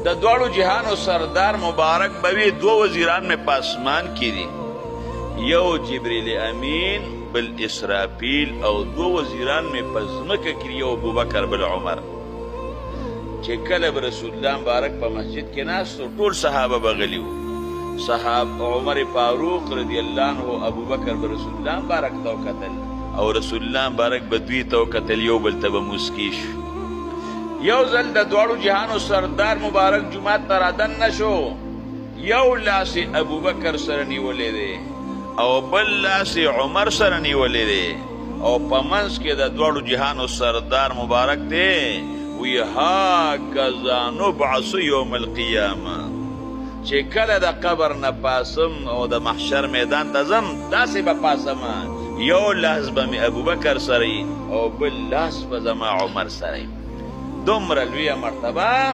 د دواړو جهانو سردار مبارک بوي دو وزیران میں پاسمان کی دی، یو جبریل امین بل اسرافیل، او دو وزیران میں پزمکه کی یو ابوبکر بل عمر. چې کله به رسول الله مبارک په مسجد کې ناست ټول صحابه بغلی وو. صحابه عمر فاروق رضی الله عنه ابوبکر به رسول الله مبارک ته وکتل او رسول الله مبارک به دوی ته وکتل، یو بل ته به موسکی شو. یو ځل د دواړو جهانو سردار مبارک جومات ته رادننه شو، یو لاس ابوبکر سره نیولی دی او بل لاس عمر سره نیولی دی، او په منځ کې د دواړو جهانو سردار مبارک دی وی هاکذا نبعث یوم القیامه، چې کله د قبر نه پاسم او د محشر میدان ته ځم داسې به پاسم، یو لاس به مې ابوبکر سره او بل لاس به زما عمر سره. دومره لویه مرتبه